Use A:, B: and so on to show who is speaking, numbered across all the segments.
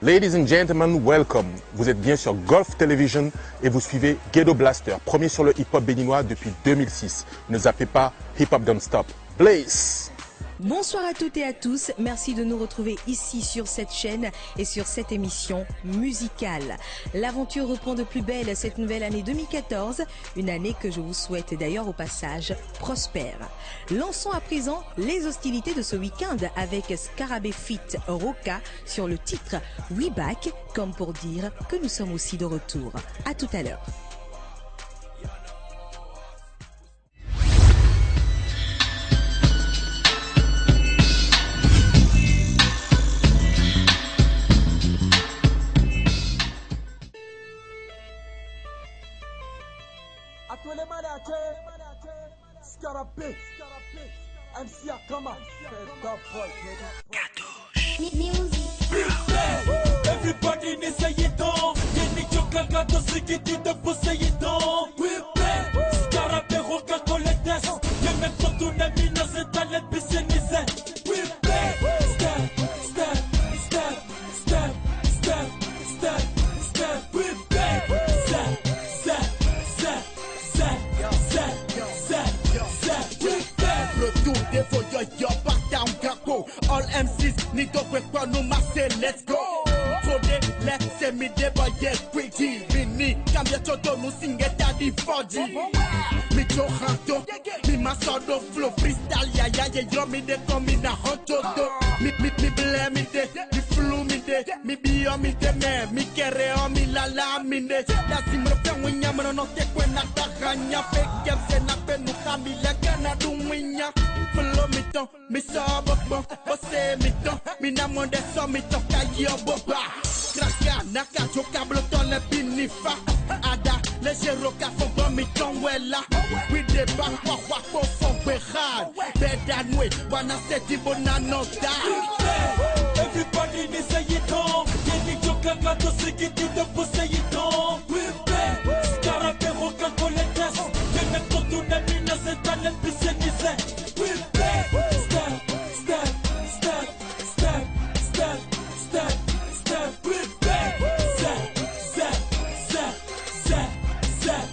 A: Ladies and gentlemen, welcome. Vous êtes bien sur Gulf Television et vous suivez Ghetto Blaster, premier sur le hip-hop béninois depuis 2006. Ne zappez pas, hip-hop don't stop. Blaze!
B: Bonsoir à toutes et à tous, merci de nous retrouver ici sur cette chaîne et sur cette émission musicale. L'aventure reprend de plus belle cette nouvelle année 2014, une année que je vous souhaite d'ailleurs au passage prospère. Lançons à présent les hostilités de ce week-end avec Scarabée Feat Roca sur le titre We Back, comme pour dire que nous sommes aussi de retour. À tout à l'heure.
C: Scarabée, MC Akama, everybody needs a yiton. You need your gaga to sing it in the pussy yiton. We play Scarabée, Roca, Coletes. You make for to the minas and talent piscinize. We play step, step, step, step, step, step, step. We play step, step, step, step, step, step, step. We play.
D: Retour des voyeurs, yo, bata un caco. All MCs need to quick for no master, let's go. So they let se me de boye quicky. Vini, cambia todo no sing it at the 4G. Me to hanto, me masodo flow freestyle, ya, yo me de come in a hot todo. Me blame me de, me flu me de, me be on me de me, me kere on me la me de. La simre fe winya, me no te cuena ta ganya, fake se na pe no kamila gana du winya. Follow me ton, me sobo bon, ose me ton, me na monde so me ton kayo boba. Kraka naka joka bloton le binifa. Ada le jeroka fo bon me ton wella. We de back wa fo fo behad. Beda nwe wana seti bonano da.
C: Everybody needs a yiton. You need your gaga to sing it in the pussy yiton. We play Scarabée, Roca, Coletes. You make for to the minas and talent piscinize. We play step, step, step, step, step, step, step. We play step, step, step, step, step,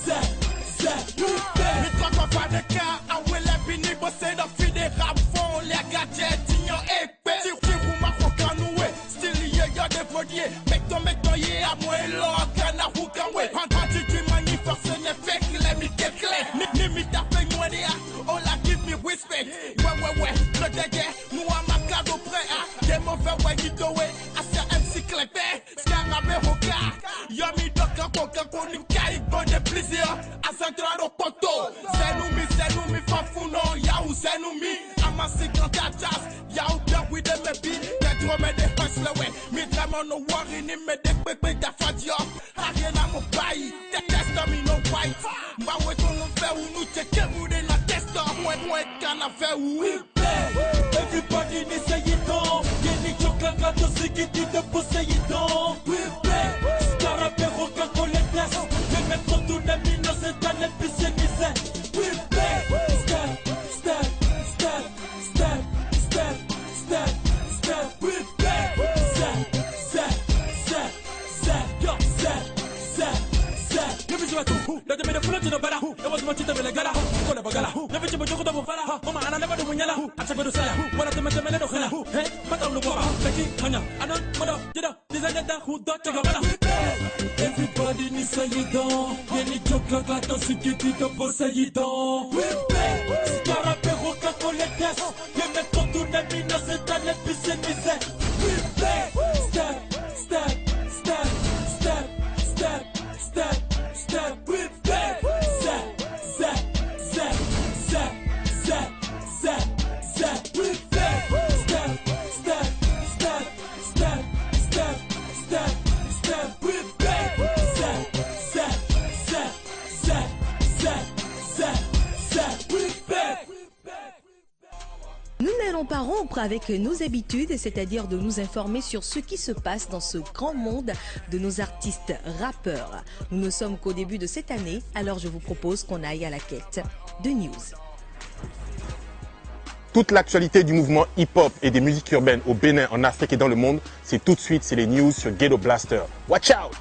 C: step, step. We play.
D: Me talk about the car, I will have been able to say the fide rap phone, les gadgets in your épée. Si vous m'affronquez noué, still y'a des vodiers. Make ton yé à moi et l'or, cana ou canoué. Anti du manifeste, n'est fait que les miquets clés. Ni mi tapé moi de all I give me respect. Ouais, le dégué, nous à ma cadeau prêt à. Des mauvais ouais, Guido, à ce MC Clépé. Scarabée, Roca, y'a mi doka, coca, konika, bon de plaisir. À Centrado Poto, c'est nous mi, fafouno, y'a où c'est nous mi. Amassé quand t'as jazz, y'a où bien oui de mes billes. Des drômes et des hustlers, ouais. Mi vraiment no worry, ni me des pépés d'affadio. Rien à mon bail, des tests, mi no white. M'a ouais, ton nom fait où nous checker, où des na test. Moi, qu'en a fait où.
C: We play. Everybody needs a yiton. You need your gaga to sing it in the pussy yiton. We play Scarabée, Roca, Coletes. You make for to the minas and talent piscinize. We play step, step, step, step, step, step, step. We play step, step, step, step, step, step, step.
E: Give me your two. Let me the flood to the better. There was much to the gala. Call a bagala. Never to the Bufala. Mama, and I never do Yala. I said to say, what of the Matamelo Hana. Hey, but I'm the Baba. Betty, Hanya. I don't, mother, did a designer who don't take a bala.
C: Everybody needs a yiton. You need your gaga to sing it in the pussy yiton. We play Scarabée, Roca, Coletes. You make for to the minas and talent piscinize. We play step, step, step, step, step, step, step. We play step, step, step, step, step, step, step. We play step, step, step, step, step, step, step. We play step, step, step, step, step, step, step. We play.
B: Nous n'allons pas rompre avec nos habitudes, c'est-à-dire de nous informer sur ce qui se passe dans ce grand monde de nos artistes rappeurs. Nous ne sommes qu'au début de cette année, alors je vous propose qu'on aille à la quête de news.
A: Toute l'actualité du mouvement hip-hop et des musiques urbaines au Bénin, en Afrique et dans le monde, c'est tout de suite, c'est les news sur Ghetto Blaster. Watch out!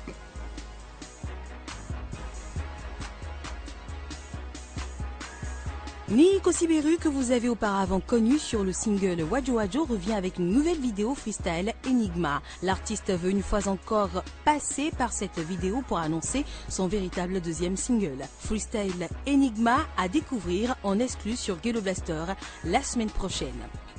B: Nico Sibéru, que vous avez auparavant connu sur le single Wadjo Wadjo, revient avec une nouvelle vidéo freestyle Enigma. L'artiste veut une fois encore passer par cette vidéo pour annoncer son véritable deuxième single. Freestyle Enigma à découvrir en exclu sur Ghetto Blaster la semaine prochaine.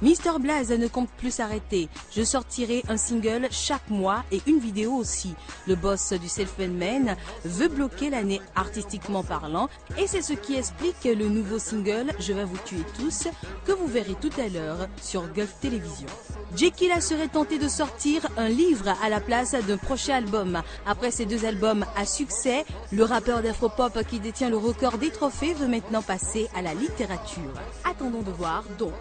B: Mr Blaze ne compte plus s'arrêter. Je sortirai un single chaque mois et une vidéo aussi. Le boss du Self-Made Man veut bloquer l'année artistiquement parlant et c'est ce qui explique le nouveau single Je vais vous tuer tous que vous verrez tout à l'heure sur Gulf Télévision. Jekyll serait tenté de sortir un livre à la place d'un prochain album. Après ces deux albums à succès, le rappeur d'afropop qui détient le record des trophées veut maintenant passer à la littérature. Attendons de voir donc.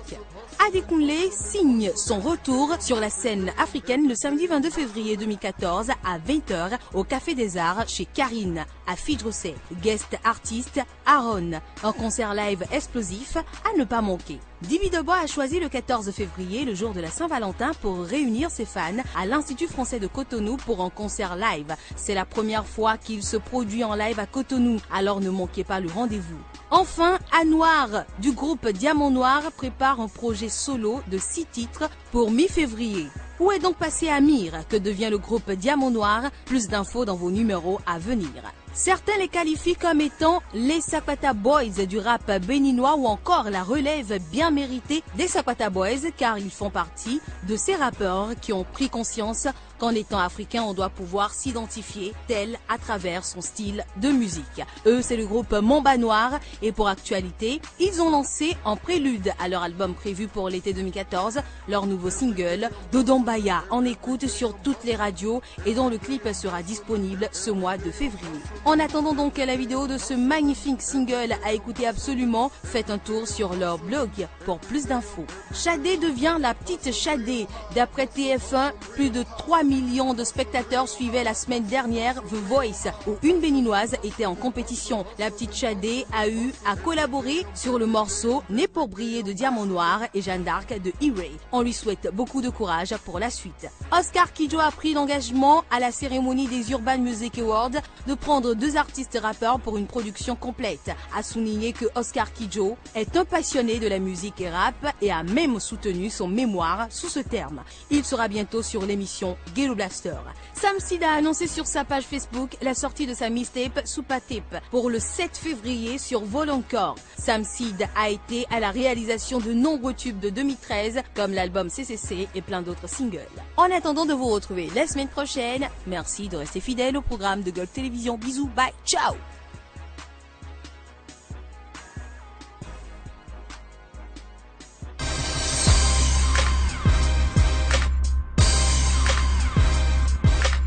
B: Adekunle signe son retour sur la scène africaine le samedi 22 février 2014 à 20h au Café des Arts chez Karine à Fidrosset. Guest artiste Aaron. Un concert live explosif à ne pas manquer. Divi Debois a choisi le 14 février, le jour de la Saint-Valentin, pour réunir ses fans à l'Institut français de Cotonou pour un concert live. C'est la première fois qu'il se produit en live à Cotonou, alors ne manquez pas le rendez-vous. Enfin, Anwar du groupe Diamant Noir prépare un projet solo de 6 titres pour mi-février. Où est donc passé Amir? Que devient le groupe Diamant Noir? Plus d'infos dans vos numéros à venir. Certains les qualifient comme étant les Sapata Boys du rap béninois ou encore la relève bien méritée des Sapata Boys car ils font partie de ces rappeurs qui ont pris conscience qu'en étant africain, on doit pouvoir s'identifier tel à travers son style de musique. Eux, c'est le groupe Mamba Noir et pour actualité, ils ont lancé en prélude à leur album prévu pour l'été 2014, leur nouveau single Dodombaya en écoute sur toutes les radios et dont le clip sera disponible ce mois de février. En attendant donc la vidéo de ce magnifique single à écouter absolument, faites un tour sur leur blog pour plus d'infos. Shadé devient la petite Shadé. D'après TF1, plus de 3 millions de spectateurs suivaient la semaine dernière The Voice, où une béninoise était en compétition. La petite Shadé a eu à collaborer sur le morceau Né pour briller de Diamant Noir et Jeanne d'Arc de E-Ray. On lui souhaite beaucoup de courage pour la suite. Oscar Kidjo a pris l'engagement à la cérémonie des Urban Music Awards de prendre 2 artistes rappeurs pour une production complète. A souligner que Oscar Kidjo est un passionné de la musique et rap et a même soutenu son mémoire sous ce terme. Il sera bientôt sur l'émission Ghetto Blaster. Sam Seed a annoncé sur sa page Facebook la sortie de sa mixtape Soupa Tape pour le 7 février sur Vol encore. Sam Seed a été à la réalisation de nombreux tubes de 2013 comme l'album CCC et plein d'autres singles. En attendant de vous retrouver la semaine prochaine, merci de rester fidèle au programme de Gulf Télévision. Bisous, bye, ciao!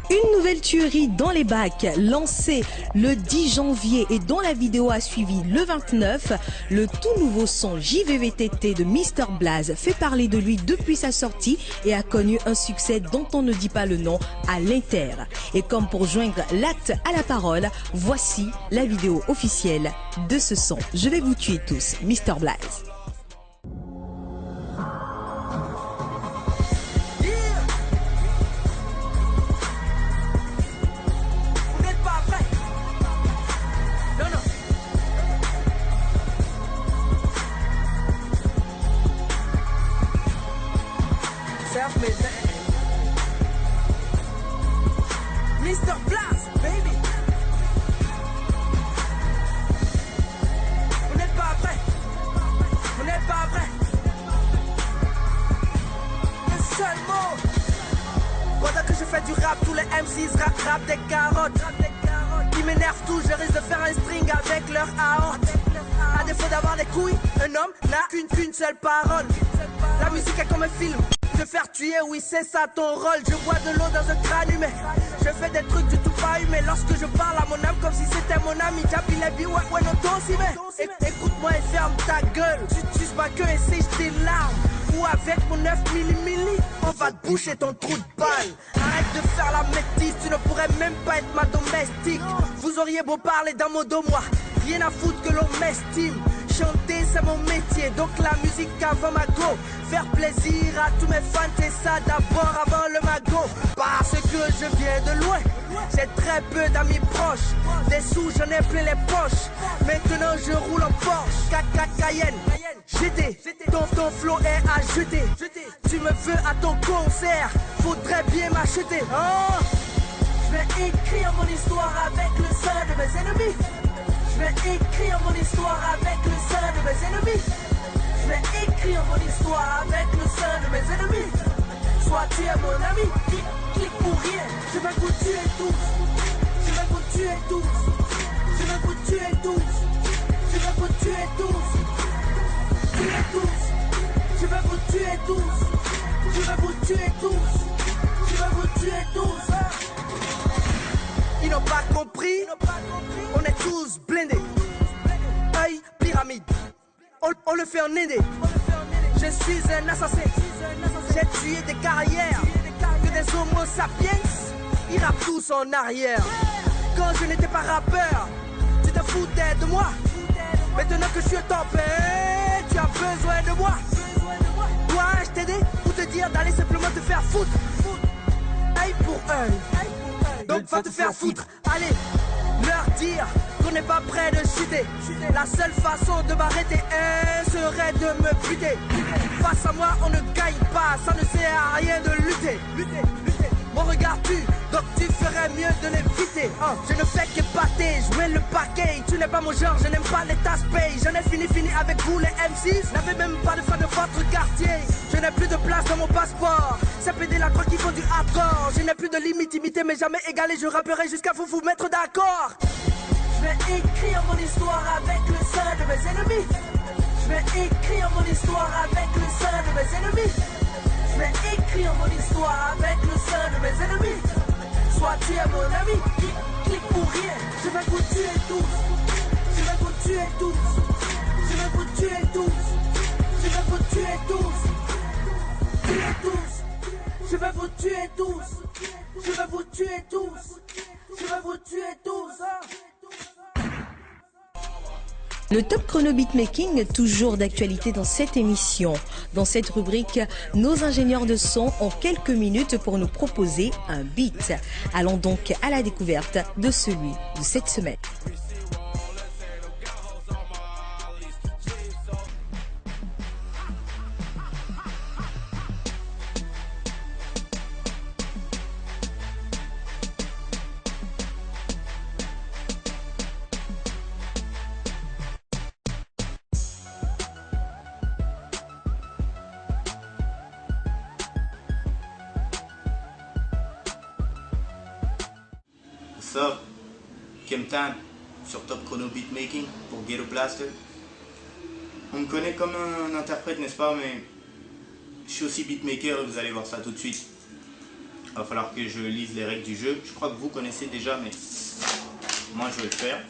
B: Une nouvelle tuerie dans les bacs, lancée le 10 janvier et dont la vidéo a suivi le 29, le tout nouveau son JVVTT de Mr Blaze fait parler de lui depuis sa sortie et a connu un succès dont on ne dit pas le nom à l'Inter. Et comme pour joindre l'acte à la parole, voici la vidéo officielle de ce son. Je vais vous tuer tous, Mr Blaze.
F: Mr. Blaze, baby. Vous n'êtes pas prêts. Vous n'êtes pas prêts. Un seul mot. Pendant que je fais du rap, tous les MCs rap des carottes. Qui m'énervent tous, je risque de faire un string avec leur aorte. À défaut d'avoir des couilles, un homme n'a qu'une seule parole. La musique est comme un film. Te faire tuer, oui c'est ça ton rôle. Je bois de l'eau dans un crâne humain. Je fais des trucs du tout pas humain. Lorsque je parle à mon âme comme si c'était mon ami. J'appuie les billes, ouais, non, toi aussi, mais écoute-moi et ferme ta gueule. Tu suces ma queue et sèche tes larmes. Ou avec mon 9 mm, on va te boucher ton trou de balle. Arrête de faire la métisse, tu ne pourrais même pas être ma domestique. Vous auriez beau parler d'un mot de moi, rien à foutre que l'on m'estime. chanter c'est mon métier, donc la musique avant ma go. Faire plaisir à tous mes fans, c'est ça d'abord avant le magot. Parce que je viens de loin, j'ai très peu d'amis proches. Des sous j'en ai plein les poches, maintenant je roule en Porsche. Cayenne, GT, ton flow est à jeter. Tu me veux à ton concert, faudrait bien m'acheter. Oh, je vais écrire mon histoire avec le sang de mes ennemis. Je vais écrire mon histoire avec le sang de mes ennemis. Je vais écrire mon histoire avec le sang de mes ennemis. Sois tu es mon ami, clique pour rien. Je vais vous tuer tous. Je vais vous tuer tous. Je vais vous tuer tous. Je vais vous tuer tous. Tuer tous. Je vais vous tuer tous. Je vais vous tuer tous. Je vais vous tuer tous. Ils n'ont pas compris. On est tous blindés. Œil, pyramide. On le fait en aidé. Je suis un assassin. J'ai tué des carrières. Que des homo sapiens. Ils rappent tous en arrière. Quand je n'étais pas rappeur, tu te foutais de moi. Maintenant que je suis tombé, tu as besoin de moi. Dois-je t'aider ou te dire d'aller simplement te faire foutre? Œil pour œil. Donc va te faire foutre. Allez, leur dire qu'on n'est pas prêt de chuter. La seule façon de m'arrêter serait de me buter. Face à moi on ne gagne pas, ça ne sert à rien de lutter. Mon regard tue, donc tu ferais mieux de l'éviter. Je ne fais que pâter, jouer le paquet. Tu n'es pas mon genre, je n'aime pas les tasse-paye. J'en ai fini avec vous les M6. N'avez même pas de fan de votre quartier. Je n'ai plus de place dans mon passeport. C'est pédé la croix qui font du hardcore. Je n'ai plus de limite imité mais jamais égalé. Je rapperai jusqu'à vous mettre d'accord. Je vais écrire mon histoire avec le sang de mes ennemis. Je vais écrire mon histoire avec le sang de mes ennemis. Je vais écrire mon histoire avec le sang de mes ennemis. Sois tu es mon ami, clique pour rien. Je vais vous tuer tous. Je vais vous tuer tous. Je vais vous tuer tous. Je vais vous tuer tous. Tuer tous. Je vais vous tuer tous. Je vais vous tuer tous. Je vais vous tuer tous.
B: Le top chrono beatmaking, toujours d'actualité dans cette émission. Dans cette rubrique, nos ingénieurs de son ont quelques minutes pour nous proposer un beat. Allons donc à la découverte de celui de cette semaine.
G: What's up? Kemtan sur Top Chrono Beatmaking pour Ghetto Blaster. On me connaît comme un interprète, n'est-ce pas? Mais je suis aussi beatmaker et vous allez voir ça tout de suite. Il va falloir que je lise les règles du jeu. Je crois que vous connaissez déjà, mais moi je vais le faire.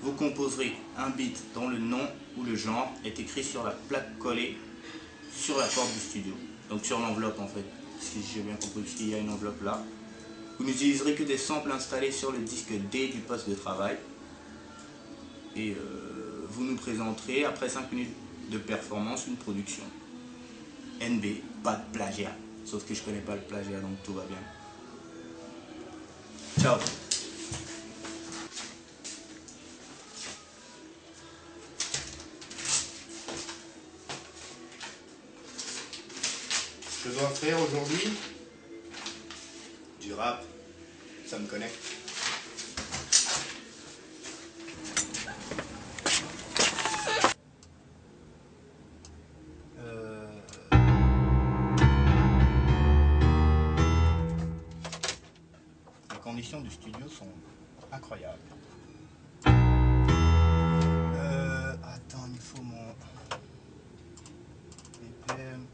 G: Vous composerez un beat dont le nom ou le genre est écrit sur la plaque collée sur la porte du studio. Donc sur l'enveloppe en fait, si j'ai bien compris, parce qu'il y a une enveloppe là. Vous n'utiliserez que des samples installés sur le disque D du poste de travail. Et vous nous présenterez, après 5 minutes de performance, une production. NB, pas de plagiat. Sauf que je connais pas le plagiat, donc tout va bien. Ciao. Je dois faire aujourd'hui du rap, ça me connecte. Les conditions du studio sont incroyables. Attends, il faut mon BPM.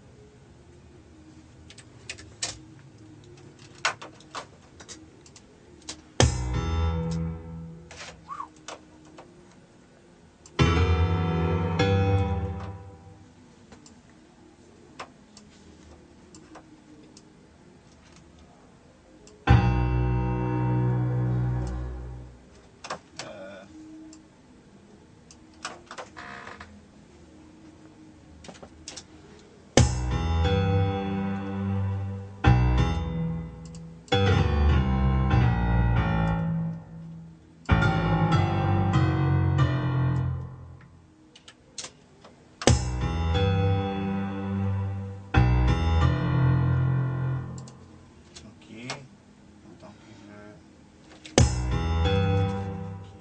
G: Attends que je...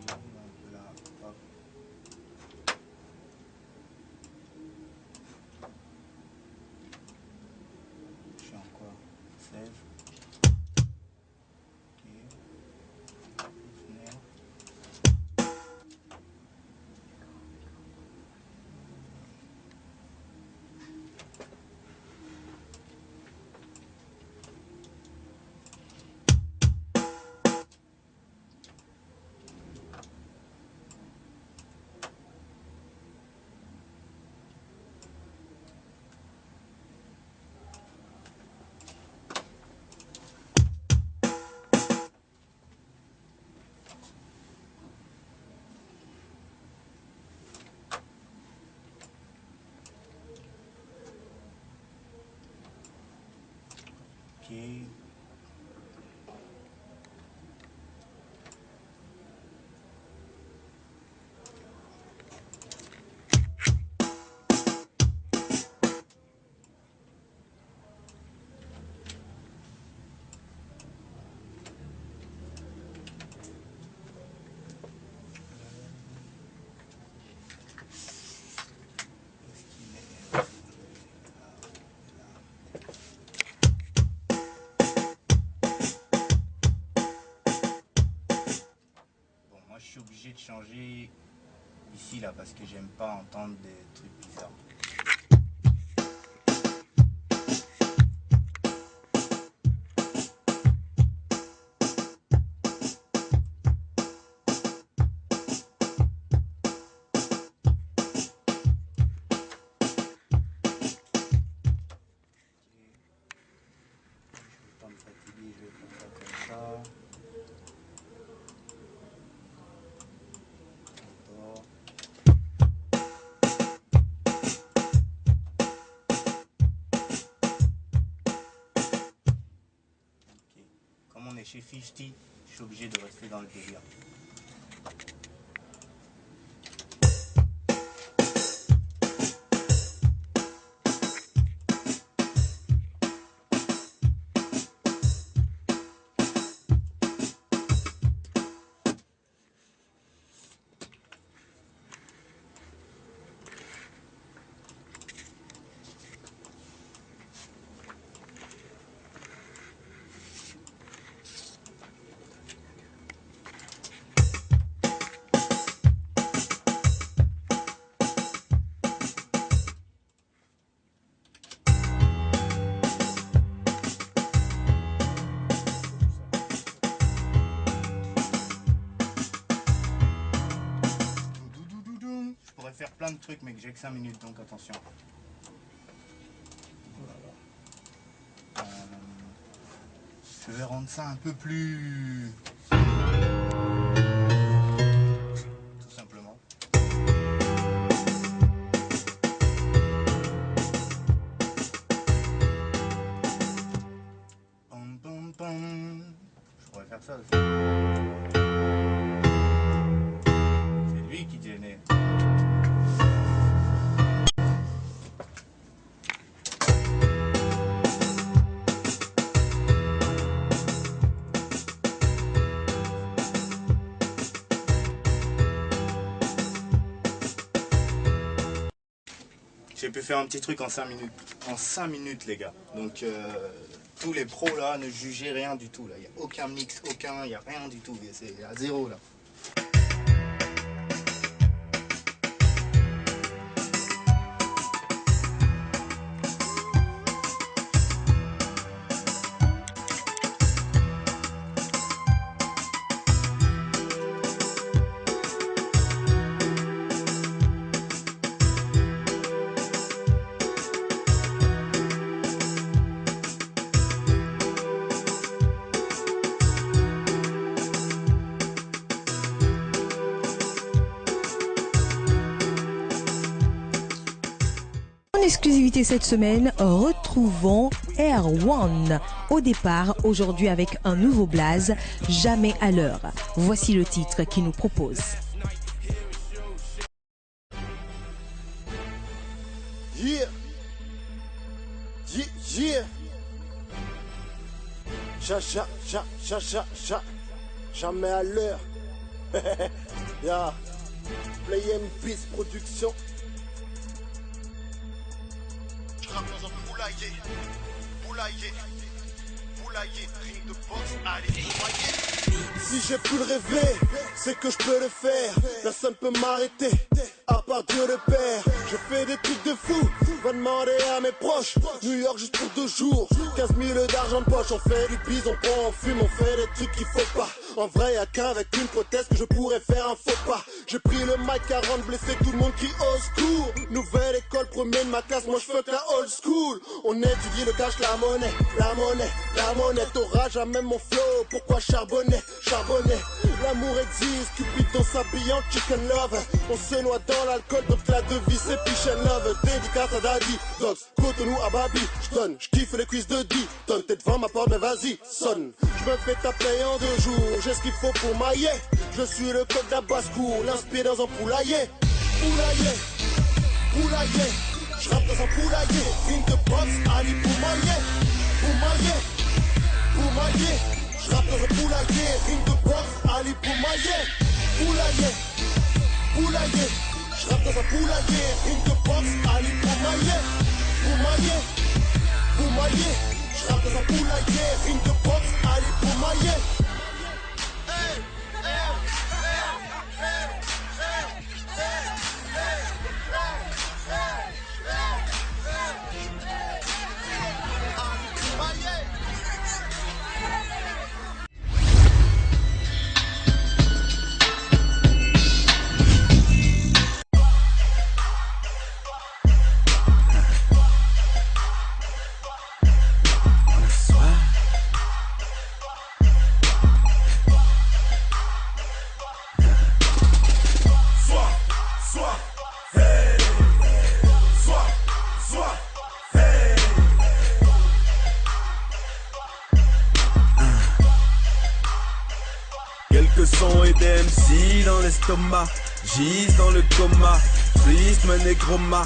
G: Ok, donc là, hop. Je suis en quoi? Save. Ok. Snare. Ok. Je suis obligé de changer ici là parce que j'aime pas entendre des trucs bizarres. Je vais pas me fatiguer, je vais faire ça comme ça. Comme on est chez 50, je suis obligé de rester dans le délire. Faire plein de trucs mais que j'ai que 5 minutes donc attention. Je vais rendre ça un peu plus tout simplement. Pom, pom, pom. Je pourrais faire ça aussi. C'est lui qui gênait. J'ai pu faire un petit truc en 5 minutes. En 5 minutes les gars. Donc tous les pros là ne jugez rien du tout là. Il n'y a aucun mix, il n'y a rien du tout. C'est à zéro là.
B: En exclusivité cette semaine, retrouvons Air One. Au départ, aujourd'hui avec un nouveau blaze, jamais à l'heure. Voici le titre qu'il nous propose.
H: Yeah. Yeah, yeah. Jamais à l'heure. Ya, Play Peace Production.
D: Je rappe dans un poulailler, ring de boxe, allez, poulailler.
H: Si j'ai pu le rêver, c'est que je peux le faire. Personne peut m'arrêter, à part Dieu le Père. Je fais des trucs de fou, va demander à mes proches. New York juste pour 2 jours, 15 000 d'argent de poche. On fait du bise, on prend, on fume, on fait des trucs qu'il faut pas. En vrai, y'a qu'avec une prothèse que je pourrais faire un faux pas. J'ai pris le mic à rendre blessé, tout le monde crie old school. Nouvelle école, premier de ma classe, moi je fuck la old school. On étudie le cash, la monnaie. T'auras jamais mon flow, pourquoi charbonner? L'amour existe, Cupidon s'habille en chicken love. On se noie dans l'alcool, donc la devise c'est Piche and Love. Dédicace à Daddy, Dogs, Cotonou à Babi. J'donne, j'kiffe les quiz de 10 tonnes. T'es devant ma porte, mais vas-y, sonne. J'me fais taper en 2 jours, j'ai ce qu'il faut pour mailler. Je suis le coq d'Abascour, l'inspiré dans un poulailler. J'rappe dans un poulailler. Ring de boxe, Ali pour mailler. J'rappe dans un poulailler, ring de boxe, Ali pour mailler. J'rappe dans un poulailler, ring de boxe, Ali pour mailler. J'rappe dans un poulailler, ring de boxe, Ali pour mailler.
I: Quelques sons et des MC dans l'estomac, gise dans le coma, triste mais nécroma,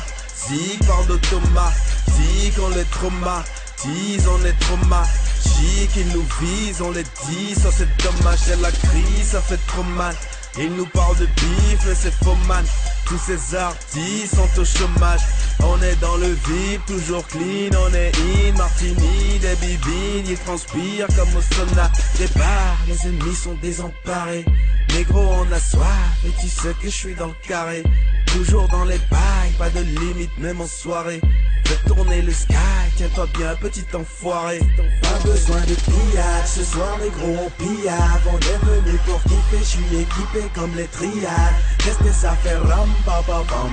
I: zig parle d'automatique, on les traumatise, on est traumatique, ils nous visent, on les dit, ça c'est dommage, c'est la crise, ça fait trop mal, ils nous parlent de bif mais c'est faux man, tous ces artistes sont au chômage, on est dans le vide, toujours clean, on est in, martini, des bibines, ils transpirent comme au sauna, des bars, les ennemis sont désemparés, négro on a soif, et tu sais que je suis dans le carré, toujours dans les bails, pas de limite même en soirée, fais tourner le sky, tiens-toi bien petit enfoiré, pas besoin de pillage, ce soir négro on pillave, on est venu pour kiffer, je suis équipé comme les triades, qu'est-ce que ça fait ram ba ba bam,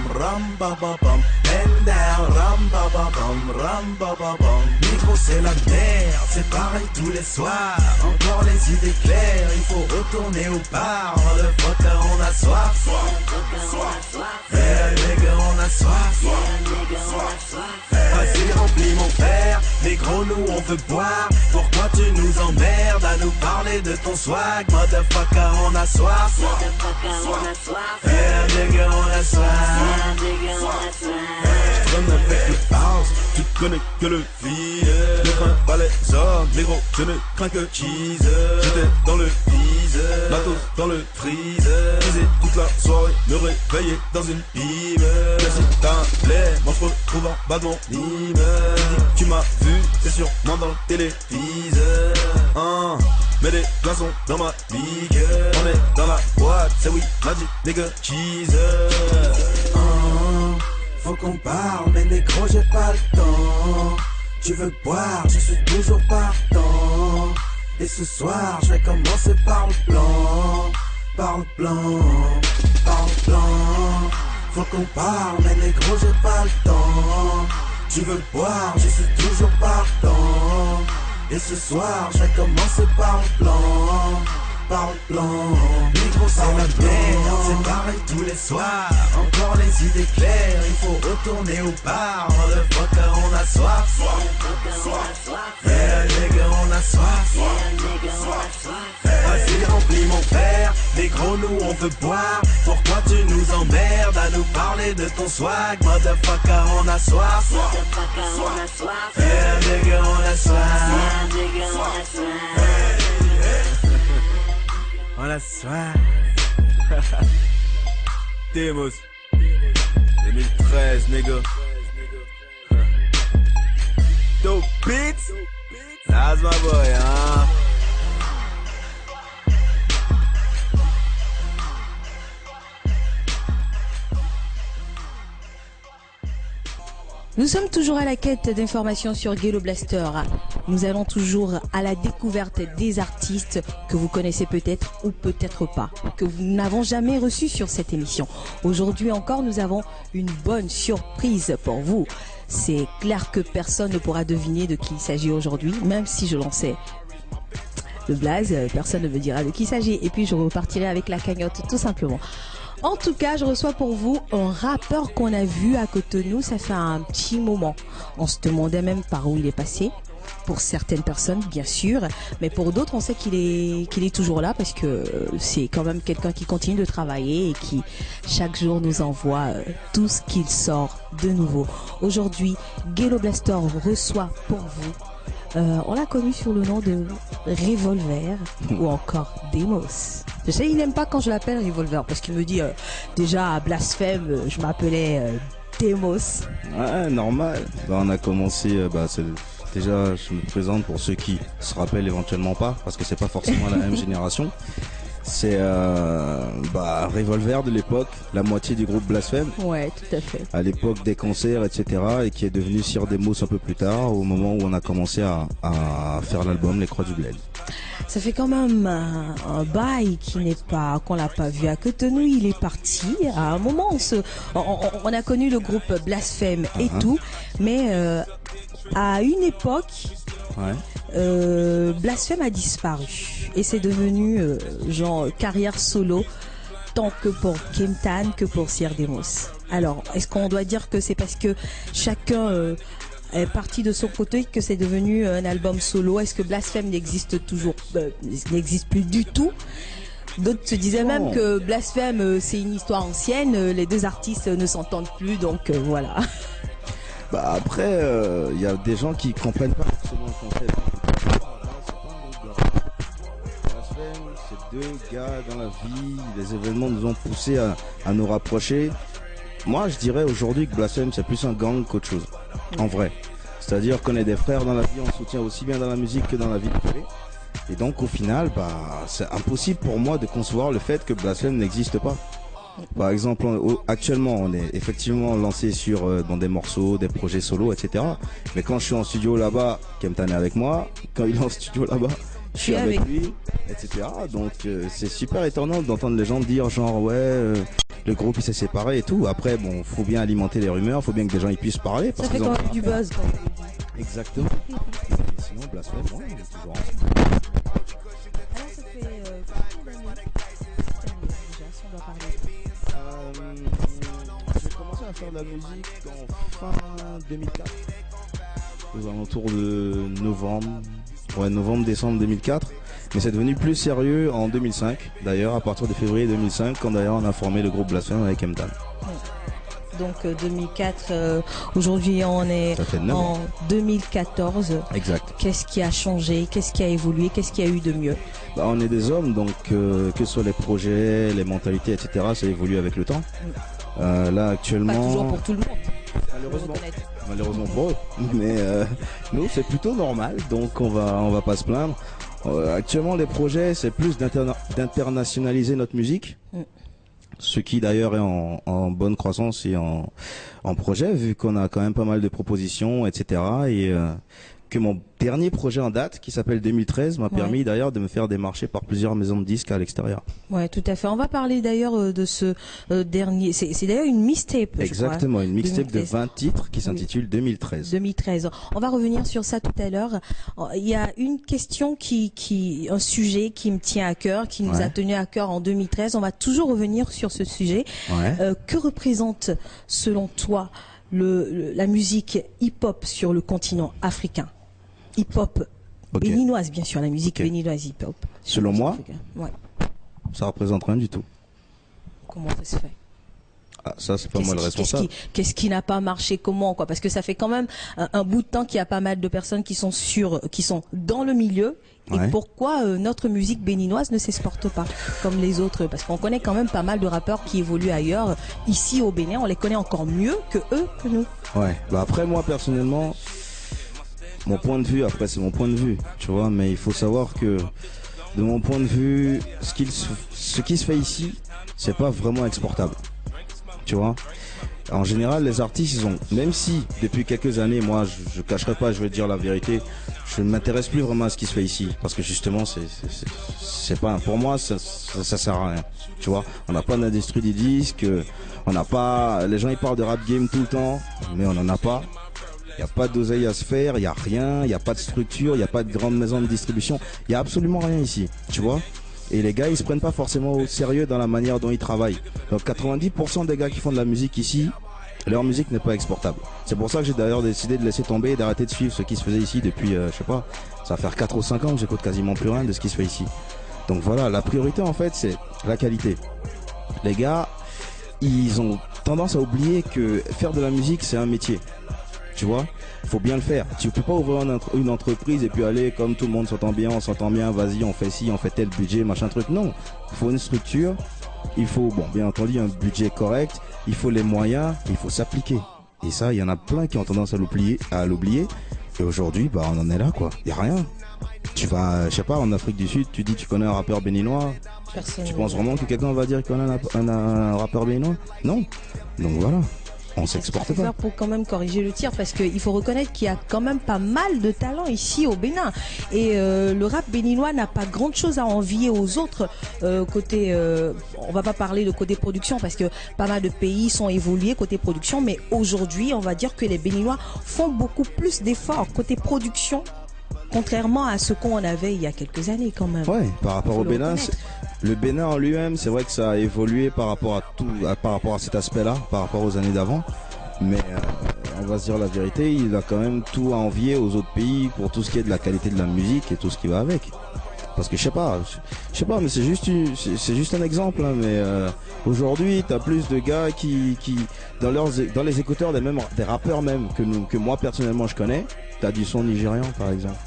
I: and down, ram ba ba bam, négro c'est la merde, c'est pareil tous les soirs, encore les idées claires, il faut retourner au bar, le vodka on a soif, nigga on a soif, vas-y remplis mon verre, négro nous on veut boire, pourquoi tu nous emmerdes à nous parler de ton swag, motherfucker on a soif, nigga on a soif, je traîne avec le bounce, tu connais que le vide, ne crains pas les hommes, négro je ne crains que cheese, j'étais dans le vise, matos dans le freezer, visé toute la soirée, me réveiller dans une bime, si t'as un blé, moi je retrouve en bas de mon immeuble, tu m'as vu, c'est sûrement dans le téléviseur, mets des glaçons dans ma ligue, on est dans la boîte, c'est oui, magic, nigga, cheese, faut qu'on parle, mais négro j'ai pas le temps, tu veux boire, je suis toujours partant, et ce soir je vais commencer par le plan, faut qu'on parle, mais négro j'ai pas le temps, tu veux boire, je suis toujours partant, et ce soir je vais commencer par le plan, négro c'est la merde, c'est pareil tous les soirs, encore les idées claires, il faut retourner au bar, le vodka on a soif, nigga on a soif, vas-y remplis mon verre, Négro, nous on veut boire. Pourquoi tu nous emmerdes à nous parler de ton swag? Motherfucker, on a soif. Yeah, nigga, on a soif. On a soif. Demos 2013, nigga. Dope beats. That's my boy, huh?
B: Nous sommes toujours à la quête d'informations sur Ghetto Blaster. Nous allons toujours à la découverte des artistes que vous connaissez peut-être ou peut-être pas, que vous n'avons jamais reçus sur cette émission. Aujourd'hui encore, nous avons une bonne surprise pour vous. C'est clair que personne ne pourra deviner de qui il s'agit aujourd'hui, même si je lançais le blaze, personne ne me dira de qui il s'agit. Et puis je repartirai avec la cagnotte tout simplement. En tout cas, je reçois pour vous un rappeur qu'on a vu à Cotonou, ça fait un petit moment. On se demandait même par où il est passé. Pour certaines personnes, bien sûr, mais pour d'autres, on sait qu'il est toujours là parce que c'est quand même quelqu'un qui continue de travailler et qui chaque jour nous envoie tout ce qu'il sort de nouveau. Aujourd'hui, Ghetto Blaster reçoit pour vous. On l'a connu sous le nom de Revolver ou encore Demos. Je sais, il n'aime pas quand je l'appelle Revolver parce qu'il me dit déjà à Blasphème, je m'appelais Demos.
J: Ouais, normal. On a commencé, déjà, je me présente pour ceux qui se rappellent éventuellement pas, parce que c'est pas forcément la même génération. C'est Revolver de l'époque, la moitié du groupe Blasphème.
B: Ouais, tout à fait.
J: À l'époque des concerts, etc. Et qui est devenu Sir Demos un peu plus tard, au moment où on a commencé à faire l'album Les Croix du Bled.
B: Ça fait quand même un bail qu'on l'a pas vu à Cotonou. Il est parti. À un moment, on a connu le groupe Blasphème et tout, mais à une époque, Blasphème a disparu et c'est devenu genre carrière solo, tant que pour Kemtan que pour Sir Demos. Alors, est-ce qu'on doit dire que c'est parce que chacun est parti de son côté que c'est devenu un album solo? Est-ce que Blasphème n'existe plus du tout? D'autres se disaient même que Blasphème c'est une histoire ancienne, les deux artistes ne s'entendent plus, donc voilà.
J: Après, il y a des gens qui comprennent pas forcément le concept. C'est deux gars dans la vie, les événements nous ont poussés à nous rapprocher. Moi, je dirais aujourd'hui que Blasphème, c'est plus un gang qu'autre chose, en vrai. C'est-à-dire qu'on est des frères dans la vie, on se soutient aussi bien dans la musique que dans la vie privée. Et donc, au final, c'est impossible pour moi de concevoir le fait que Blasphème n'existe pas. Par exemple, actuellement, on est effectivement lancé dans des morceaux, des projets solo, etc. Mais quand je suis en studio là-bas, Kemtan est avec moi. Quand il est en studio là-bas, je suis avec lui, etc. Donc c'est super étonnant d'entendre les gens dire genre le groupe il s'est séparé et tout. Après bon, faut bien alimenter les rumeurs, faut bien que des gens ils puissent parler.
B: Ça fait quand même du buzz.
J: Exactement. Et sinon Blasphème, il est toujours ensemble.
B: Alors ça fait combien d'années déjà, si on doit parler?
J: J'ai commencé à faire de la musique en fin 2004, aux alentours de novembre-décembre 2004, mais c'est devenu plus sérieux en 2005, d'ailleurs à partir de février 2005, quand d'ailleurs on a formé le groupe Blasphème avec Kemtan.
B: Donc 2004, aujourd'hui on est en 2014.
J: Exact.
B: Qu'est-ce qui a changé? Qu'est-ce qui a évolué? Qu'est-ce qu'il y a eu de mieux?
J: On est des hommes, donc que ce soit les projets, les mentalités, etc., ça évolue avec le temps. Là actuellement...
B: Pas toujours pour tout le monde.
J: Malheureusement pour eux. Mais nous c'est plutôt normal, donc on va pas se plaindre. Actuellement les projets c'est plus d'internationaliser notre musique. Ce qui d'ailleurs est en bonne croissance et en projet, vu qu'on a quand même pas mal de propositions, etc. Et que mon dernier projet en date, qui s'appelle 2013, m'a permis d'ailleurs de me faire démarcher par plusieurs maisons de disques à l'extérieur. Ouais,
B: tout à fait. On va parler d'ailleurs de ce dernier. C'est d'ailleurs une mixtape.
J: Exactement, une mixtape de 20 titres qui s'intitule 2013.
B: 2013. On va revenir sur ça tout à l'heure. Il y a une question un sujet qui me tient à cœur, qui nous a tenu à cœur en 2013. On va toujours revenir sur ce sujet. Que représente, selon toi, la musique hip-hop sur le continent africain? Hip-hop béninoise, bien sûr, la musique béninoise hip-hop.
J: Selon moi, ça représente rien du tout.
B: Comment ça se fait?
J: Ah, ça, c'est pas moi le responsable.
B: Qu'est-ce qui n'a pas marché? Comment, quoi? Parce que ça fait quand même un bout de temps qu'il y a pas mal de personnes qui sont dans le milieu. Et pourquoi notre musique béninoise ne s'exporte pas comme les autres? Parce qu'on connaît quand même pas mal de rappeurs qui évoluent ailleurs. Ici au Bénin, on les connaît encore mieux que eux, que nous.
J: Ouais. Bah après, moi personnellement, mon point de vue, après c'est mon point de vue, tu vois, mais il faut savoir que de mon point de vue, ce qui se fait ici, c'est pas vraiment exportable. Tu vois, en général, les artistes, ils ont, même si depuis quelques années, moi, je cacherai pas, je vais te dire la vérité, je ne m'intéresse plus vraiment à ce qui se fait ici, parce que justement, c'est pas, pour moi, ça sert à rien. Tu vois, on n'a pas d'industrie des disques, on n'a pas, les gens ils parlent de rap game tout le temps, mais on n'en a pas. Il n'y a pas d'oseille à se faire, il n'y a rien, il n'y a pas de structure, il n'y a pas de grande maison de distribution, il n'y a absolument rien ici, tu vois. Et les gars, ils se prennent pas forcément au sérieux dans la manière dont ils travaillent. Donc 90% des gars qui font de la musique ici, leur musique n'est pas exportable. C'est pour ça que j'ai d'ailleurs décidé de laisser tomber et d'arrêter de suivre ce qui se faisait ici depuis, je sais pas, ça va faire 4 ou 5 ans que j'écoute quasiment plus rien de ce qui se fait ici. Donc voilà, la priorité en fait, c'est la qualité. Les gars, ils ont tendance à oublier que faire de la musique, c'est un métier. Tu vois, faut bien le faire. Tu peux pas ouvrir une entreprise et puis aller comme tout le monde s'entend bien, vas-y, on fait ci, on fait tel budget, machin truc. Non, il faut une structure, il faut, bon, bien entendu, un budget correct, il faut les moyens, il faut s'appliquer. Et ça, il y en a plein qui ont tendance à l'oublier. Et aujourd'hui, bah, on en est là, quoi. Il y a rien. Tu vas, je sais pas, en Afrique du Sud, tu dis tu connais un rappeur béninois. Tu penses vraiment que quelqu'un va dire qu'il connaît un rappeur béninois? Non. Donc voilà. On s'exporte pas.
B: Pour quand même corriger le tir, parce qu'il faut reconnaître qu'il y a quand même pas mal de talent ici au Bénin. Et le rap béninois n'a pas grande chose à envier aux autres côté. On va pas parler de côté production parce que pas mal de pays sont évolués côté production, mais aujourd'hui, on va dire que les Béninois font beaucoup plus d'efforts côté production. Contrairement à ce qu'on avait il y a quelques années quand même.
J: Ouais, par rapport au Bénin, le Bénin en lui-même, c'est vrai que ça a évolué par rapport à tout, par rapport à cet aspect-là, par rapport aux années d'avant. Mais on va se dire la vérité, il a quand même tout à envier aux autres pays pour tout ce qui est de la qualité de la musique et tout ce qui va avec. Parce que je sais pas, mais c'est juste un exemple. Hein, mais aujourd'hui, t'as plus de gars qui dans les écouteurs des rappeurs même que moi personnellement je connais. T'as du son nigérian par exemple.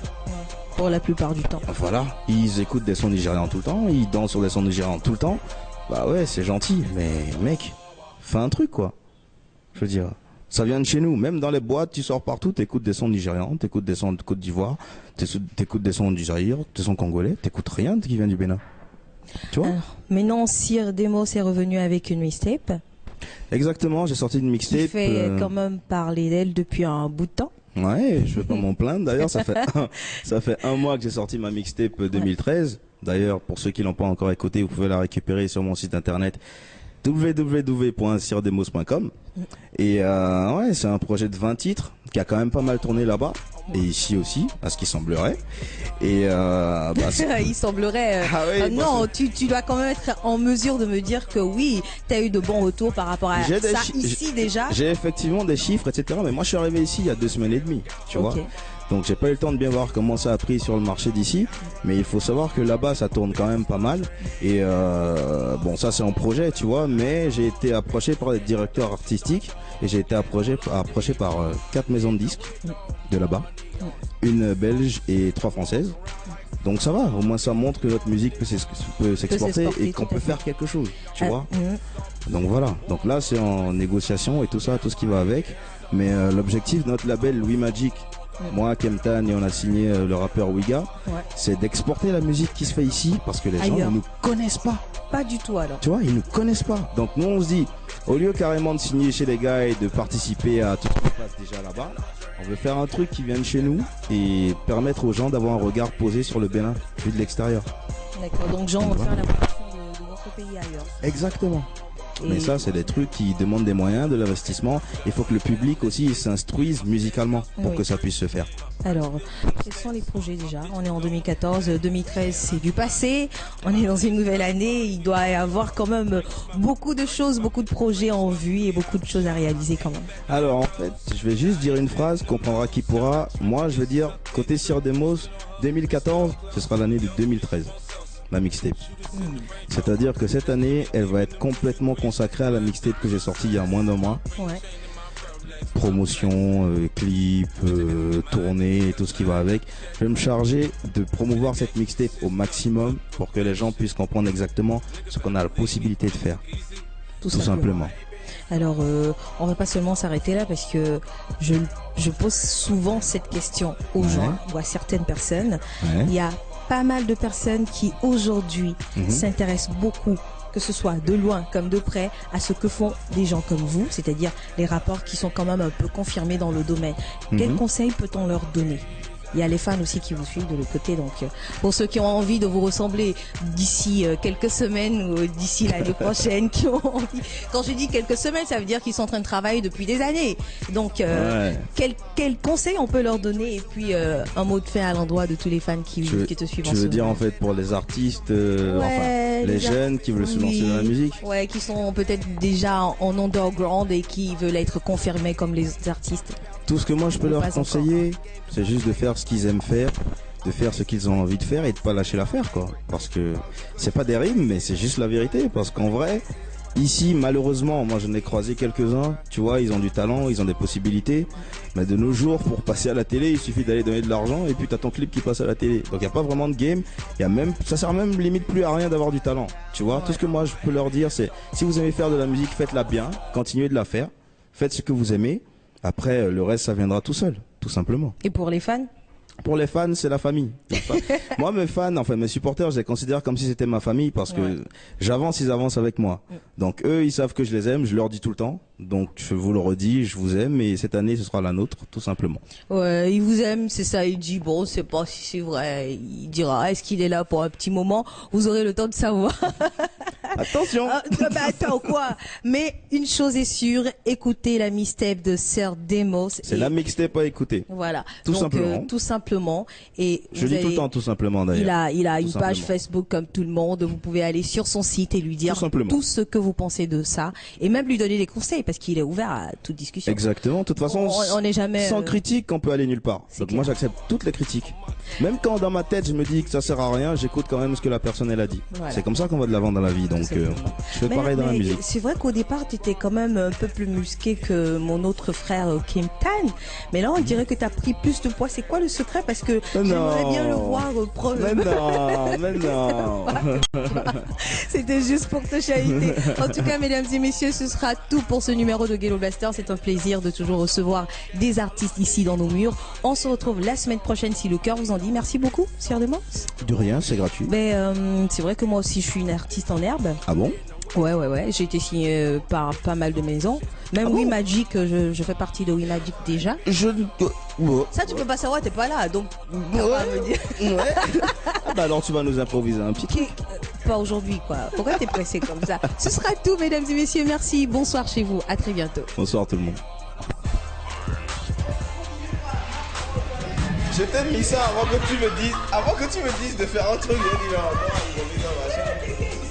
B: Pour la plupart du temps.
J: Voilà, ils écoutent des sons nigérians tout le temps, ils dansent sur des sons nigérians tout le temps. Bah ouais, c'est gentil, mais mec, fais un truc quoi. Je veux dire, ça vient de chez nous. Même dans les boîtes, tu sors partout, t'écoutes des sons nigérians, t'écoutes des sons de Côte d'Ivoire, t'écoutes des sons du Zaïre, des sons congolais, t'écoutes rien qui vient du Bénin. Tu vois?
B: Maintenant, Sir Demos est revenu avec une mixtape.
J: Exactement, j'ai sorti une mixtape.
B: Qui fait quand même parler d'elle depuis un bout de temps.
J: Ouais, je vais pas m'en plaindre. D'ailleurs, ça fait un mois que j'ai sorti ma mixtape 2013. D'ailleurs, pour ceux qui l'ont pas encore écouté, vous pouvez la récupérer sur mon site internet www.sirdemos.com. Et ouais, c'est un projet de 20 titres qui a quand même pas mal tourné là-bas et ici aussi, à ce qui semblerait. Et
B: il semblerait. Non, tu dois quand même être en mesure de me dire que oui, tu as eu de bons retours par rapport à ça ici déjà.
J: J'ai effectivement des chiffres, etc. Mais moi, je suis arrivé ici il y a 2 semaines et demie, tu vois. Donc j'ai pas eu le temps de bien voir comment ça a pris sur le marché d'ici, mais il faut savoir que là-bas ça tourne quand même pas mal. Et bon, ça c'est en projet, tu vois, mais j'ai été approché par des directeurs artistiques et j'ai été approché par 4 maisons de disques de là-bas, une belge et 3 françaises. Donc ça va, au moins ça montre que notre musique peut s'exporter et qu'on peut faire quelque chose, tu vois. Donc voilà, donc là c'est en négociation et tout ça, tout ce qui va avec. Mais l'objectif de notre label Louis Magic, moi, Kemtan, et on a signé le rappeur Wiga, c'est d'exporter la musique qui se fait ici parce que les gens ne nous connaissent pas.
B: Pas du tout alors.
J: Tu vois, ils ne nous connaissent pas. Donc nous on se dit, au lieu carrément de signer chez les gars et de participer à tout ce qui se passe déjà là-bas, on veut faire un truc qui vient de chez nous et permettre aux gens d'avoir un regard posé sur le Bénin vu de l'extérieur.
B: D'accord, donc gens vont faire la production de votre pays ailleurs.
J: Exactement. Mais ça, c'est des trucs qui demandent des moyens, de l'investissement. Il faut que le public aussi s'instruise musicalement pour que ça puisse se faire.
B: Alors, quels sont les projets déjà? On est en 2014, 2013, c'est du passé. On est dans une nouvelle année. Il doit y avoir quand même beaucoup de choses, beaucoup de projets en vue et beaucoup de choses à réaliser quand même.
J: Alors, en fait, je vais juste dire une phrase, comprendra qui pourra. Moi, je veux dire, côté Sir Demos, 2014, ce sera l'année de 2013. ma mixtape. C'est-à-dire que cette année, elle va être complètement consacrée à la mixtape que j'ai sortie il y a moins d'un mois.
B: Ouais.
J: Promotion, clip, tournée et tout ce qui va avec. Je vais me charger de promouvoir cette mixtape au maximum pour que les gens puissent comprendre exactement ce qu'on a la possibilité de faire. Tout simplement.
B: Alors, on va pas seulement s'arrêter là parce que je pose souvent cette question aux gens ou à certaines personnes. Il y a pas mal de personnes qui aujourd'hui s'intéressent beaucoup, que ce soit de loin comme de près, à ce que font des gens comme vous, c'est-à-dire les rappeurs qui sont quand même un peu confirmés dans le domaine. Quels conseils peut-on leur donner? Il y a les fans aussi qui vous suivent de l'autre côté, donc pour ceux qui ont envie de vous ressembler d'ici quelques semaines ou d'ici l'année prochaine, qui ont envie. Quand je dis quelques semaines, ça veut dire qu'ils sont en train de travailler depuis des années. Donc quel conseil on peut leur donner, et puis un mot de fin à l'endroit de tous les fans qui te suivent.
J: Tu veux dire en fait pour les artistes, enfin les jeunes qui veulent se lancer dans la musique.
B: Ouais, qui sont peut-être déjà en underground et qui veulent être confirmés comme les artistes.
J: Tout ce que moi je peux leur conseiller, c'est juste de faire ce qu'ils aiment faire, de faire ce qu'ils ont envie de faire et de pas lâcher l'affaire, quoi. Parce que c'est pas des rimes, mais c'est juste la vérité. Parce qu'en vrai, ici, malheureusement, moi j'en ai croisé quelques-uns, tu vois, ils ont du talent, ils ont des possibilités. Mais de nos jours, pour passer à la télé, il suffit d'aller donner de l'argent et puis t'as ton clip qui passe à la télé. Donc il y a pas vraiment de game. Ça sert même limite plus à rien d'avoir du talent. Tu vois, tout ce que moi je peux leur dire, c'est si vous aimez faire de la musique, faites-la bien, continuez de la faire, faites ce que vous aimez. Après, le reste, ça viendra tout seul, tout simplement.
B: Et pour les fans?
J: Pour les fans, c'est la famille. Moi, mes fans, enfin mes supporters, je les considère comme si c'était ma famille parce que j'avance, ils avancent avec moi. Donc eux, ils savent que je les aime, je leur dis tout le temps. Donc je vous le redis, je vous aime et cette année, ce sera la nôtre, tout simplement.
B: Ouais, il vous aime, c'est ça. Il dit bon, c'est pas si c'est vrai. Il dira, est-ce qu'il est là pour un petit moment? Vous aurez le temps de savoir.
J: Attention.
B: Attends quoi? Mais une chose est sûre, écoutez la mixtape de Sir Demos.
J: C'est la mixtape à écouter.
B: Voilà.
J: Tout simplement.
B: Tout simplement. Et
J: je dis tout le temps tout simplement d'ailleurs.
B: Il a une page Facebook comme tout le monde. Vous pouvez aller sur son site et lui dire tout ce que vous pensez de ça et même lui donner des conseils parce qu'il est ouvert à toute discussion.
J: Exactement. De toute façon,
B: on n'est jamais
J: sans critique, on peut aller nulle part. Donc moi, j'accepte toutes les critiques. Même quand dans ma tête, je me dis que ça sert à rien, j'écoute quand même ce que la personne elle a dit. Voilà. C'est comme ça qu'on va de l'avant dans la vie. Donc je fais pareil dans la musique.
B: C'est vrai qu'au départ, tu étais quand même un peu plus musqué que mon autre frère Kim Tan. Mais là, on dirait que tu as pris plus de poids. C'est quoi le secret? Parce que j'aimerais bien le voir
J: Mais non.
B: C'était juste pour te chahuter. En tout cas, mesdames et messieurs, ce sera tout pour ce numéro de Ghetto Blaster. C'est un plaisir de toujours recevoir des artistes ici dans nos murs. On se retrouve la semaine prochaine si le cœur vous en dit. Merci beaucoup, Sir Demos.
J: De rien, c'est gratuit.
B: Mais c'est vrai que moi aussi, je suis une artiste en herbe.
J: Ah bon?
B: Ouais. J'ai été signé par pas mal de maisons. Même We Magic, je fais partie de We Magic déjà. Ça, tu peux pas savoir, t'es pas là. Donc,
J: alors tu vas nous improviser un petit truc.
B: Pas aujourd'hui, quoi. Pourquoi t'es pressé comme ça? Ce sera tout, mesdames et messieurs. Merci. Bonsoir chez vous. À très bientôt.
J: Bonsoir tout le monde. Je t'ai mis ça avant que tu me dises de faire un truc. J'ai dit non, machin.